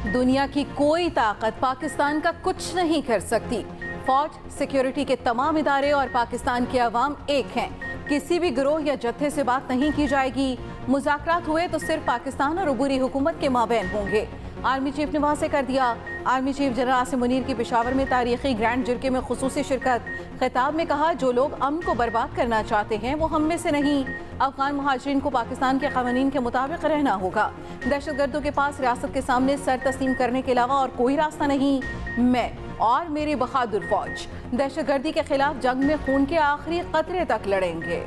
दुनिया की कोई ताकत पाकिस्तान का कुछ नहीं कर सकती। फौज, सिक्योरिटी के तमाम इदारे और पाकिस्तान के अवाम एक हैं। किसी भी गिरोह या जत्थे से बात नहीं की जाएगी। मुज़ाकरात हुए तो सिर्फ पाकिस्तान और अबूरी हुकूमत के माबैन होंगे। आर्मी चीफ ने वाज़ेह कर दिया। Army chief general Asim Munir की पेशावर में तारीखी ग्रैंड जिरके में खुसूसी शिरकत। खिताब में कहा, जो लोग अमन को बर्बाद करना चाहते हैं वो हम में से नहीं। अफगान मुहाजिरीन को पाकिस्तान के कानून के मुताबिक रहना होगा। दहशतगर्दों के पास रियासत के सामने सर तस्लीम करने के अलावा और कोई रास्ता नहीं। मैं और मेरी बहादुर फौज दहशतगर्दी के खिलाफ जंग में खून के आखिरी कतरे तक लड़ेंगे।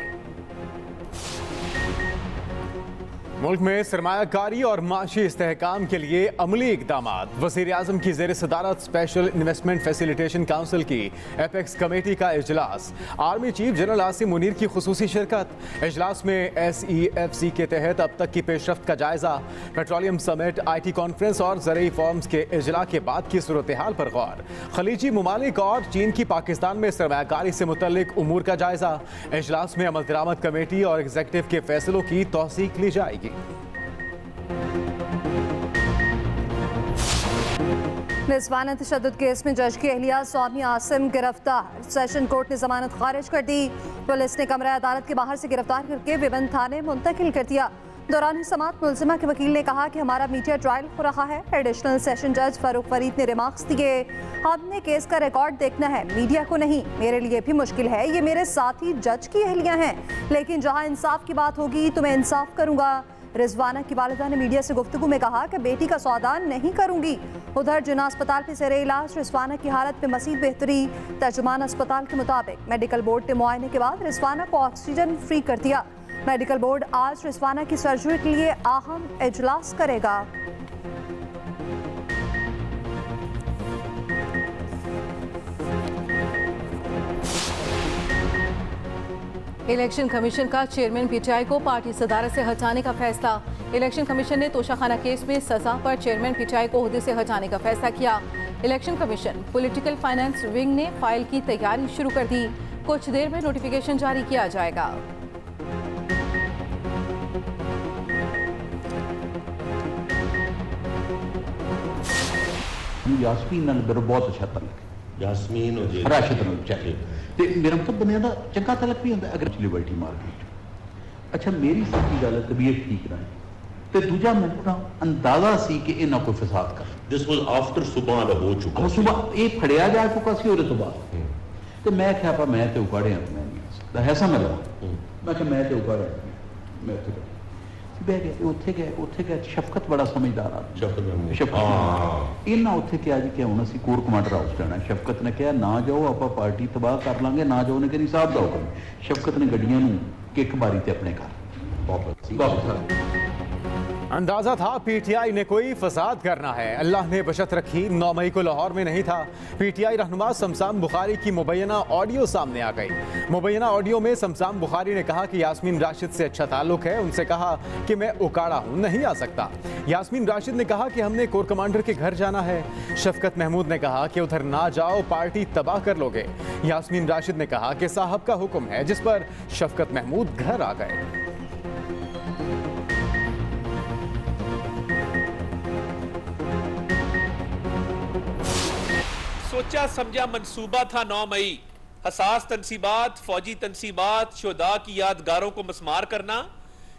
मुल्क में सरमायाकारी और माशी इस्तेहकाम के लिए अमली इकदाम। वज़ीर आज़म की ज़ेर सदारत स्पेशल इन्वेस्टमेंट फैसिलिटेशन काउंसिल की एपेक्स कमेटी का इजलास। Army chief general Asim Munir की खुसूसी शिरकत। इजलास में SEFC के तहत अब तक की पेशरफ्त का जायजा। पेट्रोलियम समिट, IT कॉन्फ्रेंस और ज़रूरी फॉर्म्स के इजला के बाद की सूरत हाल पर गौर। खलीजी ममालिक और चीन की पाकिस्तान में सरमायाकारी से मुतल्लिक उमूर का जायजा। इजलास में अमल दरामद कमेटी और एग्जीक्यूटिव के फैसलों की तौसीक ली जाएगी। मेजबान तशद्दुद केस में जज की अहलिया स्वामी आसिम गिरफ्तार। सेशन कोर्ट ने जमानत खारिज कर दी। पुलिस ने कमरा अदालत के बाहर से गिरफ्तार करके विभिन्न थाने मुंतकिल कर दिया। दौरान समाअत मुलजिमा के वकील ने कहा कि हमारा मीडिया ट्रायल हो रहा है। एडिशनल सेशन जज फारूक फरीद ने रिमार्क्स दिए, हमने केस का रिकॉर्ड देखना है, मीडिया को नहीं। मेरे लिए भी मुश्किल है, ये मेरे साथी जज की अहलियां हैं, लेकिन जहां इंसाफ की बात होगी तो मैं इंसाफ करूंगा। रिजवाना की वालिदा ने मीडिया से गुफ्तगू में कहा कि बेटी का सौदा नहीं करूंगी। उधर जिन्ना अस्पताल में ज़ेरे इलाज रिजवाना की हालत में मज़ीद बेहतरी। तर्जुमान अस्पताल के मुताबिक मेडिकल बोर्ड ने मुआयने के बाद रिजवाना को ऑक्सीजन फ्री कर दिया। मेडिकल बोर्ड आज रिजवाना की सर्जरी के लिए अहम इजलास करेगा। इलेक्शन कमीशन का चेयरमैन PTI को पार्टी सदारत से हटाने का फैसला। इलेक्शन कमीशन ने तोशाखाना केस में सजा पर चेयरमैन PTI को ओहदे से हटाने का फैसला किया। Election commission political finance wing ने फाइल की तैयारी शुरू कर दी। कुछ देर में नोटिफिकेशन जारी किया जाएगा। यास्मीन नाल मेरा बहुत अच्छा तलक। यास्मीन और राशिद नाल चाहिए ते मेरा मतलब बने दा चंगा तलक भी होंदा अगर लिबर्टी मार्केट। अच्छा मेरी सच्ची गल है तबीयत ठीक ना है ते दूजा मैनू ना अंदाजा सी कि इना कोई फसाद कर। दिस वाज आफ्टर सुबह दा हो चुका। सुबह ये फड़िया जा चुका सी और तो बाद ते मैं क्या पा मैं ते उगाड़े मैं नहीं है सा मेरा मैं कि मैं ते उगाड़े मैं ते बह गए उत्थे गए शफकत बड़ा समझदार आदमी शफकत इन्ना उत्थे क्या जी कि हुण असीं कोर कमांडर हाउस जाना। शफकत ने कहा ना जाओ आप पार्टी तबाह कर लांगे ना जाओ। उन्हें कहा साहब दा हुक्म। शफकत ने गड्डियां नूं किक मारी ते अपने घर वापस। अंदाजा था PTI ने कोई फसाद करना है। अल्लाह ने बशत रखी, 9 मई को लाहौर में नहीं था। PTI रहनुमा शमशान बुखारी की मुबैना ऑडियो सामने आ गई। मुबैना ऑडियो में शमशान बुखारी ने कहा कि यास्मीन राशिद से अच्छा ताल्लुक है। उनसे कहा कि मैं उकाड़ा हूँ, नहीं आ सकता। यास्मीन राशिद ने कहा कि हमने कोर कमांडर के घर जाना है। शफकत महमूद ने कहा कि उधर ना जाओ, पार्टी तबाह कर लोगे। यास्मीन राशिद ने कहा कि साहब का हुक्म है, जिस पर शफकत महमूद घर आ गए। सोचा समझा मंसूबा था 9 मई। हसास तनसीबात, फौजी तनसीबात, शुहदा की यादगारों को मस्मार करना,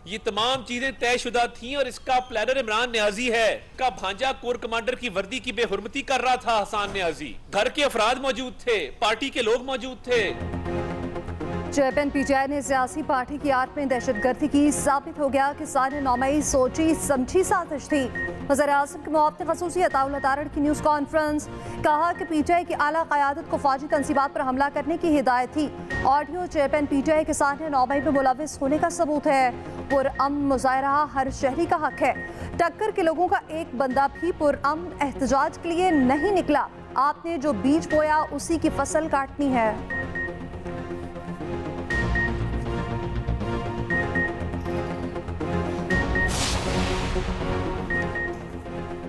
ये तमाम चीजें तयशुदा थीं और इसका प्लानर इमरान न्याजी है। का भांजा कोर कमांडर की वर्दी की बेहुरमती कर रहा था हसान न्याजी। घर के अफराद मौजूद थे, पार्टी के लोग मौजूद थे। चेयरमैन PTI ने सियासी पार्टी की आड़ में दहशतगर्दी की। साबित हो गया कि साढ़े 9 मई सोची समझी साजिश थी। वज़ीर आज़म के मुआवते ख़ुसूसी अताउल्लाह तारड़ की न्यूज़ कॉन्फ्रेंस। कहा कि PTI की आला क़यादत को फ़ौजी तंसीबात पर हमला करने की हिदायत थी। ऑडियो चेयरमैन PTI के साढ़े 9 मई में मुलव्विस होने का सबूत है। पुरअमन मुज़ाहरा हर शहरी का हक है। टक्कर के लोगों का एक बंदा भी पुरअमन एहतजाज के लिए नहीं निकला। आपने जो बीज बोया उसी की फसल काटनी है।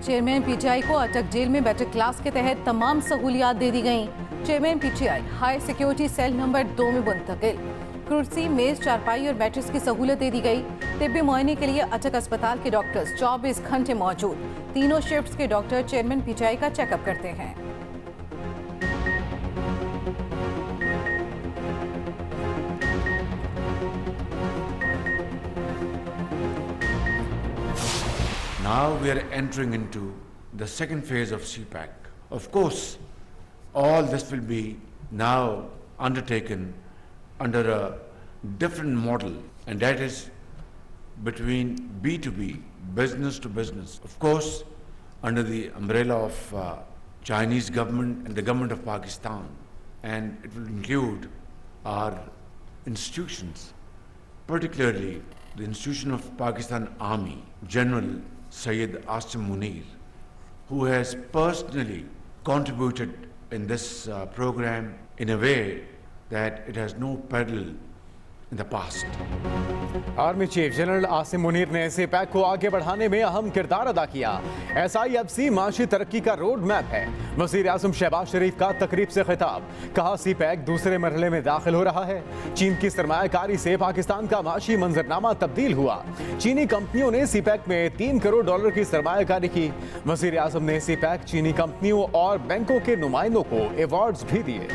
चेयरमैन PTI को अटक जेल में बैठक क्लास के तहत तमाम सहूलियात दे दी गईं। Chairman PTI high security cell number 2 में मुंतकिल। कुर्सी, मेज, चारपाई और मैट्रेस की सहूलत दे दी गई। तिब्बी मुआयने के लिए अटक अस्पताल के डॉक्टर्स 24 घंटे मौजूद। तीनों शिफ्ट्स के डॉक्टर चेयरमैन पीटीआई का चेकअप करते हैं। Now we are entering into the second phase of CPAC. Of course, all this will be now undertaken under a different model, and that is between B2B, business to business. Of course, under the umbrella of Chinese government and the government of Pakistan, and it will include our institutions, particularly the institution of Pakistan Army, General Syed Asim Munir, who has personally contributed in this program in a way that it has no parallel in the past. Army chief general Asim Munir ने CPEC को आगे बढ़ाने में अहम किरदार अदा किया। SIFC माशी तरक्की का रोड मैप है। वज़ीर आज़म शहबाज शरीफ का तकरीब से खिताब, कहा सीपैक दूसरे मरहले में दाखिल हो रहा है। चीन की सरमायाकारी से पाकिस्तान का माशी मंजरनामा तब्दील हुआ। चीनी कंपनियों ने सीपैक में $3 करोड़ की सरमायाकारी की। वज़ीर आज़म ने सीपैक चीनी कंपनियों और बैंकों के नुमाइंदों को अवार्ड्स भी दिए।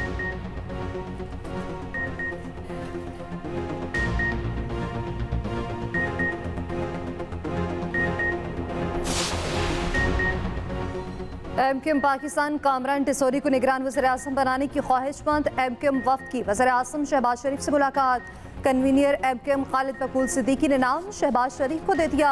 MQM पाकिस्तान कामरान टिसोरी को निगरान वज़ीर-ए-आज़म बनाने की ख्वाहिशमंद MQM वफ़द की वज़ीर-ए-आज़म शहबाज शरीफ से मुलाकात। कन्वीनियर MQM खालिद मकबूल सिद्दीकी ने नाम शहबाज शरीफ को दे दिया।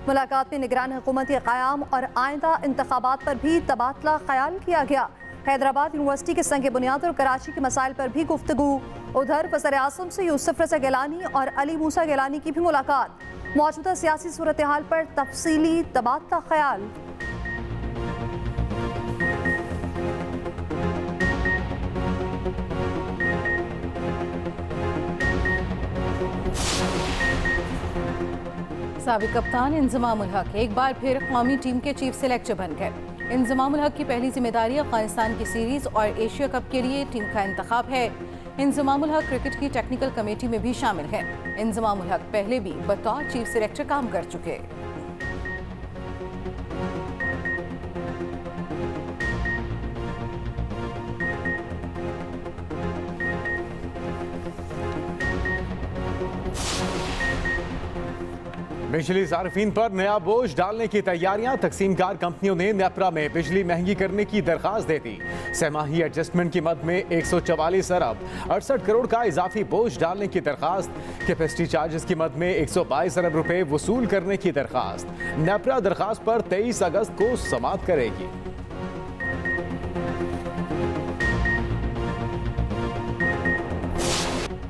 मुलाकात में निगरान हुकूमती क़याम और आइंदा इंतखाबात पर भी तबादला ख्याल किया गया। हैदराबाद यूनिवर्सिटी के संग बुनियाद और कराची के मसाइल पर भी गुफ्तगू। उधर वज़ीर-ए-आज़म से यूसुफ रज़ा गिलानी और अली मूसा गिलानी की भी मुलाकात। मौजूदा सियासी सूरत हाल पर तफसीली तबादला ख्याल। साबिक कप्तान इंजमाम उल हक एक बार फिर कौमी टीम के चीफ सिलेक्टर बन गए। इंजमाम उल हक की पहली जिम्मेदारी अफगानिस्तान की सीरीज और एशिया कप के लिए टीम का इंतखाब है। इंजमाम उल हक क्रिकेट की टेक्निकल कमेटी में भी शामिल हैं। इंजमाम उल हक पहले भी बतौर चीफ सिलेक्टर काम कर चुके। बिजली सार्फिन पर नया बोझ डालने की तैयारियां। तकसीमकार कंपनियों ने नेपरा में बिजली महंगी करने की दरखास्त दे दी। सहमाही एडजस्टमेंट की मद में 144 अरब 68 करोड़ का इजाफी बोझ डालने की दरखास्त। कैपेसिटी चार्जेस की मद में 122 अरब रुपए वसूल करने की दरखास्त। नेपरा दरखास्त पर 23 अगस्त को समाअत करेगी।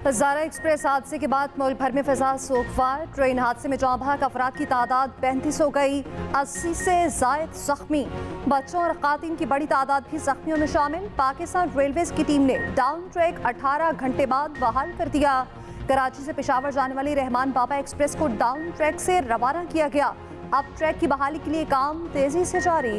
हज़ारा एक्सप्रेस हादसे के बाद मुल्क भर में फिजा सोगवार। ट्रेन हादसे में जाँ बहक अफराद की तादाद 35 हो गई। 80 से जायद जख्मी। बच्चों और खातिन की बड़ी तादाद भी जख्मियों में शामिल। पाकिस्तान रेलवेज की टीम ने डाउन ट्रैक 18 घंटे बाद बहाल कर दिया। कराची से पेशावर जाने वाली रहमान बाबा एक्सप्रेस को डाउन ट्रैक से रवाना किया गया। अब ट्रैक की बहाली के लिए काम तेजी से जारी।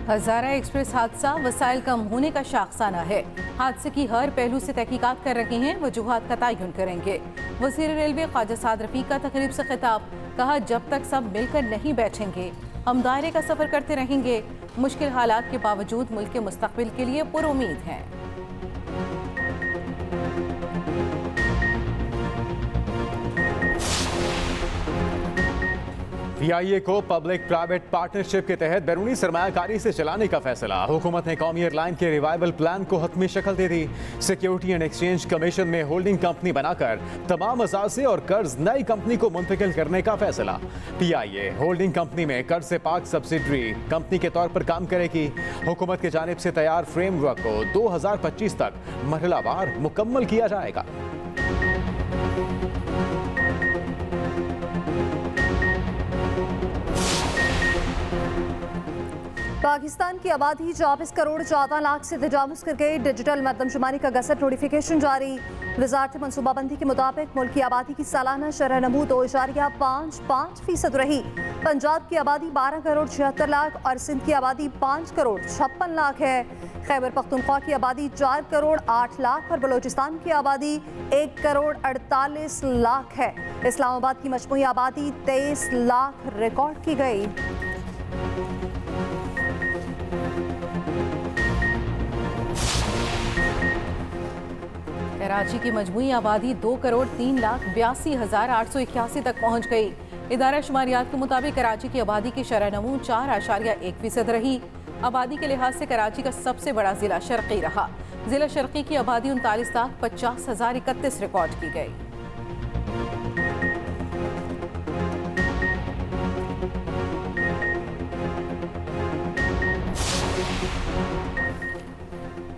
हज़ारा एक्सप्रेस हादसा वसाइल कम होने का शाखसाना है। हादसे की हर पहलू से तहकीकात कर रहे हैं, वजूहात का तयन करेंगे। वज़ीर रेलवे ख्वाजा साद रफ़ीक का तकरीब से खिताब, कहा जब तक सब मिलकर नहीं बैठेंगे हम दायरे का सफ़र करते रहेंगे। मुश्किल हालात के बावजूद मुल्क के मुस्तक़बिल के लिए पुरुमीद हैं। PIA को पब्लिक प्राइवेट पार्टनरशिप के तहत बैरूनी सरमायाकारी से चलाने का फैसला। हुकूमत ने कौमी एयरलाइन के रिवाइवल प्लान को हतमी शक्ल दे दी। सिक्योरिटी एंड एक्सचेंज कमीशन में होल्डिंग कंपनी बनाकर तमाम असासे और कर्ज नई कंपनी को मुंतकिल करने का फैसला। PIA होल्डिंग कंपनी में कर्ज से पाक सब्सिडरी कंपनी के तौर पर काम करेगी। हुकूमत की जानिब से तैयार फ्रेमवर्क को 2025 तक मरहलावार मुकम्मल किया जाएगा। पाकिस्तान की आबादी 24 करोड़ 14 लाख से तजावुज़ कर गई। डिजिटल मरदमशुमारी का गज़ट नोटिफिकेशन जारी। वजारत मनसूबाबंदी के मुताबिक मुल्क की आबादी की सालाना शरह नमू 2.55% रही। पंजाब की आबादी 12 करोड़ 76 लाख और सिंध की आबादी 5 करोड़ 56 लाख है। खैबर पख्तूनख्वा की आबादी 4 करोड़ 8 लाख और बलोचिस्तान की आबादी 1 करोड़ 48 लाख है। इस्लामाबाद की मजमूई आबादी 23 लाख रिकॉर्ड की गई। कराची की मजमूई आबादी 2 करोड़ 3 लाख 82,881 तक पहुंच गई। इदारा शुमारियात के मुताबिक कराची की आबादी की शरह नमू 4.1% रही। आबादी के लिहाज से कराची का सबसे बड़ा जिला शर्की रहा। जिला शर्की की आबादी 39,50,031 रिकॉर्ड की गई।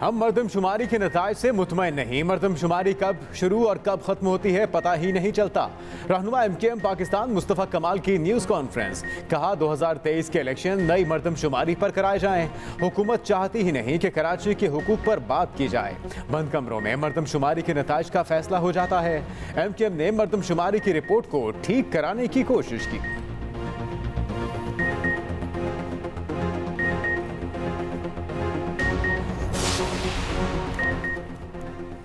हम मरदमशुमारी के नताइज से मुतमईन नहीं। मरदमशुमारी कब शुरू और कब खत्म होती है पता ही नहीं चलता। रहनुमा MKM पाकिस्तान मुस्तफ़ा कमाल की न्यूज़ कॉन्फ्रेंस। कहा 2023 के इलेक्शन नई मरदमशुमारी पर कराए जाएं। हुकूमत चाहती ही नहीं कि कराची के हुकूक पर बात की जाए। बंद कमरों में मरदमशुमारी के नताइज का फैसला हो जाता है। MKM ने मरदमशुमारी की रिपोर्ट को ठीक कराने की कोशिश की।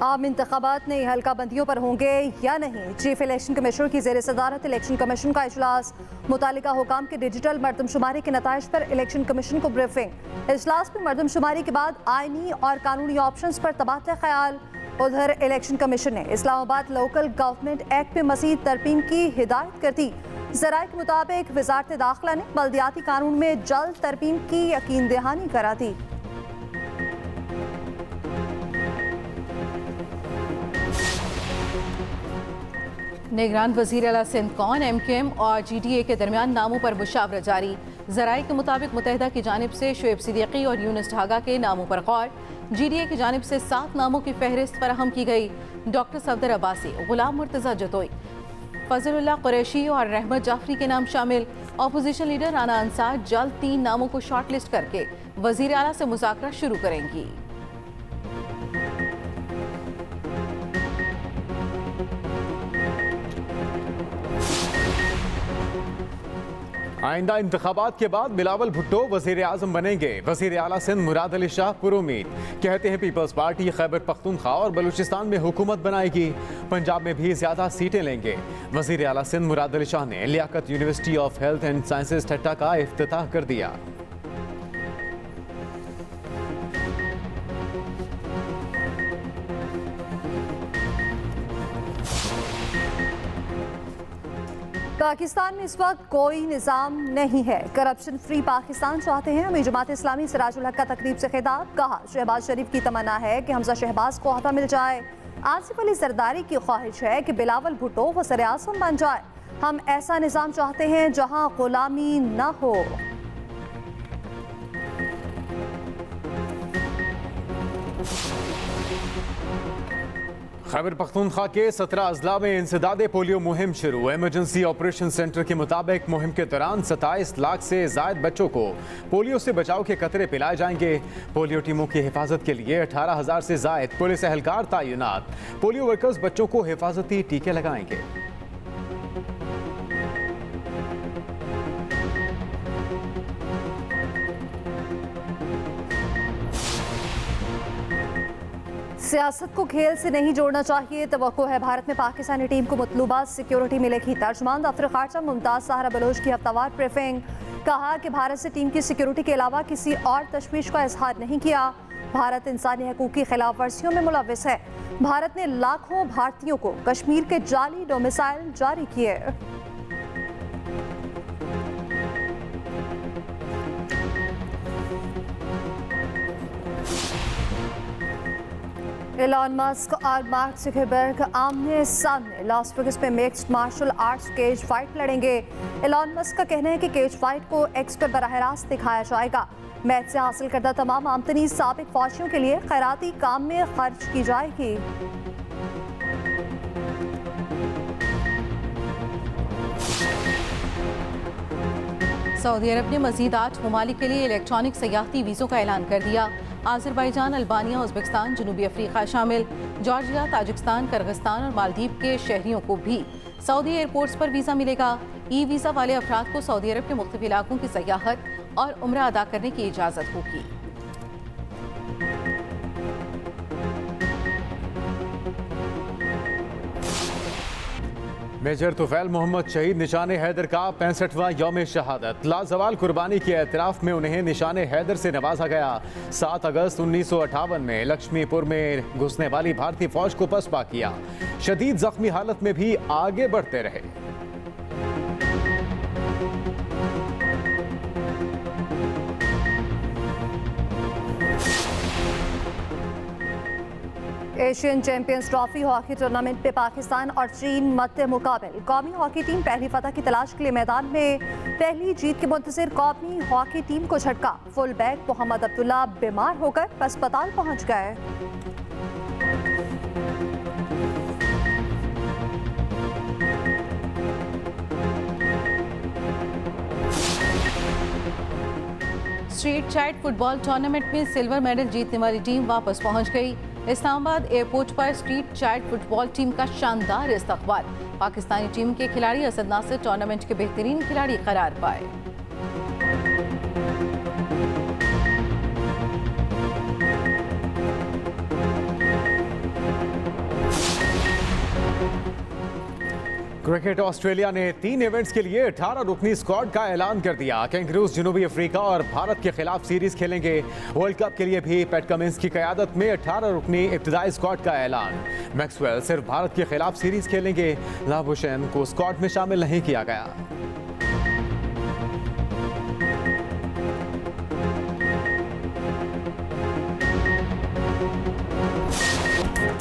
आम इंतखाबात नई हल्का बंदियों पर होंगे या नहीं। चीफ इलेक्शन कमिश्नर की ज़ेर सदारत इलेक्शन कमीशन का इजलास। मुतालिका हुकाम के डिजिटल मरदमशुमारी के नताइज पर इलेक्शन कमीशन को ब्रीफिंग। इजलास में मरदमशुमारी के बाद आइनी और कानूनी ऑप्शंस पर तबादला ख्याल। उधर इलेक्शन कमीशन ने इस्लामाबाद लोकल गवर्नमेंट एक्ट में मज़ीद तरमीम की हिदायत कर दी। ज़राए के मुताबिक वजारत दाखिला ने बल्दियाती कानून में जल्द तरमीम की यकीन दहानी करा दी। निगरान वज़ीर आला सिंध कौन MKM और GDA के दरमियान नामों पर मुशावरत जारी। ज़राए के मुताबिक मुत्तहिदा की जानिब से शुएब सिद्दीकी और यूनुस ढागा के नामों पर गौर। GDA की जानिब से 7 नामों की फहरिस्त फराहम की गई। डॉक्टर सफदर अब्बासी, गुलाम मुर्तज़ा जतोई, फजलुल्लाह कुरैशी और रहमत जाफरी के नाम शामिल। अपोजिशन लीडर राना अंसार जल्द 3 नामों को शॉर्ट लिस्ट करके वज़ीर आला से मुज़ाकरा शुरू करेंगी। आइंदा इंतखाबात के बाद बिलावल भुट्टो वज़ीर आज़म बनेंगे। वज़ीर आला सिंध मुराद अली शाह पुरुमीद कहते हैं पीपल्स पार्टी खैबर पख्तूनख्वा और बलूचिस्तान में हुकूमत बनाएगी। पंजाब में भी ज़्यादा सीटें लेंगे। वज़ीर आला सिंध मुराद अली शाह ने Liaquat University of Health and Sciences Thatta का इफ्तिताह कर दिया। पाकिस्तान में इस वक्त कोई निज़ाम नहीं है। करप्शन फ्री पाकिस्तान चाहते हैं। अमीर जमात इस्लामी सिराजुल हक का तकरीब से खिताब। कहा शहबाज शरीफ की तमन्ना है कि हमजा शहबाज को अहदा मिल जाए। आसिफ अली जरदारी की ख्वाहिश है कि बिलावल भुट्टो वज़ीर आज़म बन जाए। हम ऐसा निज़ाम चाहते हैं जहां गुलामी न हो। खैबर पख्तूनख्वा के 17 अजला में इंसदादे पोलियो मुहिम शुरू। इमरजेंसी ऑपरेशन सेंटर के मुताबिक मुहिम के दौरान 27 लाख से जायद बच्चों को पोलियो से बचाव के कतरे पिलाए जाएंगे। पोलियो टीमों की हिफाजत के लिए 18,000 से जायद पुलिस एहलकार तैनात। पोलियो वर्कर्स बच्चों को हिफाजती टीके लगाएंगे। सियासत को खेल से नहीं जोड़ना चाहिए। तवक्को है भारत में पाकिस्तानी टीम को मतलूबा सिक्योरिटी मिलेगी। तर्जुमान दफ्तर खारजा मुमताज सहरा बलोच की हफ्तावार ब्रीफिंग। कहा कि भारत से टीम की सिक्योरिटी के अलावा किसी और तशवीश का इजहार नहीं किया। भारत इंसानी हकूक़ की खिलाफ वर्जियों में मुलव्विस है। भारत ने लाखों भारतीयों को कश्मीर के जाली डोमिसाइल जारी किए। एलॉन मस्क और मार्क ज़ुकरबर्ग आमने सामने लॉस वेगास में mixed martial arts cage fight लड़ेंगे। एलॉन मस्क का कहना है कि केज फाइट को एक्स पर बराह रास्त दिखाया जाएगा। मैच से हासिल करदा तमाम आमदनी साबिक फौजियों के लिए खैराती काम में खर्च की जाएगी। सऊदी अरब ने मजीद 8 ममालिक के लिए इलेक्ट्रॉनिक सयाहती वीज़ों का ऐलान कर दिया। आज़रबाईजान, अल्बानिया, उज़्बेकिस्तान, जनूबी अफ्रीका शामिल जॉर्जिया, ताजिकिस्तान, किर्गिस्तान और मालदीव के शहरियों को भी सऊदी एयरपोर्ट्स पर वीज़ा मिलेगा। ई वीज़ा वाले अफराद को सऊदी अरब के मुख्तलिफ इलाकों की सयाहत और उम्रा अदा करने की इजाज़त होगी। मेजर तुफैल मोहम्मद शहीद निशाने हैदर का 65वां यौम शहादत। लाजवाल कुर्बानी के एतराफ़ में उन्हें निशाने हैदर से नवाजा गया। 7 अगस्त 1958 में लक्ष्मीपुर में घुसने वाली भारतीय फौज को पसपा किया। शदीद जख्मी हालत में भी आगे बढ़ते रहे। Asian champions trophy hockey tournament में पाकिस्तान और चीन मद्दे मुकाबिल। कौमी हॉकी टीम पहली फतह की तलाश के लिए मैदान में। पहली जीत के मुंतज़िर कौमी हॉकी टीम को झटका। फुल बैक मोहम्मद अब्दुल्ला बीमार होकर अस्पताल पहुंच गए। स्ट्रीट चाइल्ड फुटबॉल टूर्नामेंट में सिल्वर मेडल जीतने वाली टीम वापस पहुंच गई। इस्लामाबाद एयरपोर्ट पर स्ट्रीट चाइल्ड फुटबॉल टीम का शानदार इस्तकबाल। पाकिस्तानी टीम के खिलाड़ी असद नासिर टूर्नामेंट के बेहतरीन खिलाड़ी करार पाए। क्रिकेट ऑस्ट्रेलिया ने 3 इवेंट्स के लिए 18 रुकनी स्क्वाड का ऐलान कर दिया। कैंगरूज जनूबी अफ्रीका और भारत के खिलाफ सीरीज खेलेंगे। वर्ल्ड कप के लिए भी पैट कमिंस की क़यादत में 18 रुकनी इब्तिदाई स्क्वाड का ऐलान। मैक्सवेल सिर्फ भारत के खिलाफ सीरीज खेलेंगे। लाबुशैन को स्क्वाड में शामिल नहीं किया गया।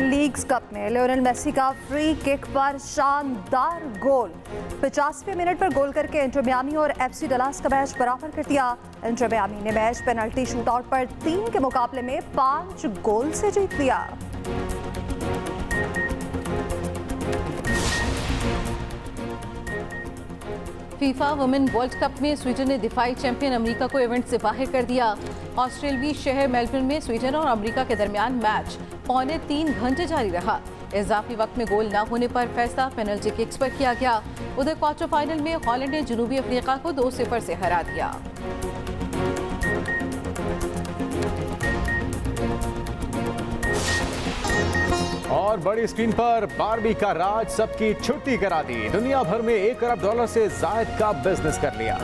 लीग्स कप में लियोनेल मेसी का फ्री किक पर शानदार गोल। 50वें मिनट पर गोल करके इंटर मियामी और एफसी डलास का मैच बराबर कर दिया। इंटर मियामी ने मैच पेनल्टी शूटआउट पर 3 के मुकाबले में 5 गोल से जीत लिया। फीफा वुमेन वर्ल्ड कप में स्वीडन ने दिफाई चैंपियन अमेरिका को इवेंट से बाहर कर दिया। ऑस्ट्रेलियाई शहर मेलबर्न में स्वीडन और अमेरिका के दरमियान मैच 3.25 घंटे जारी रहा। इजाफी वक्त में गोल न होने पर फैसला पेनल्टी किक्स पर किया गया। उधर क्वार्टर फाइनल में हॉलैंड ने जनूबी अफ्रीका को 2-0 से हरा दिया। और बड़ी स्क्रीन पर बारबी का राज सबकी छुट्टी करा दी। दुनिया भर में $1 अरब से जायद का बिजनेस कर लिया।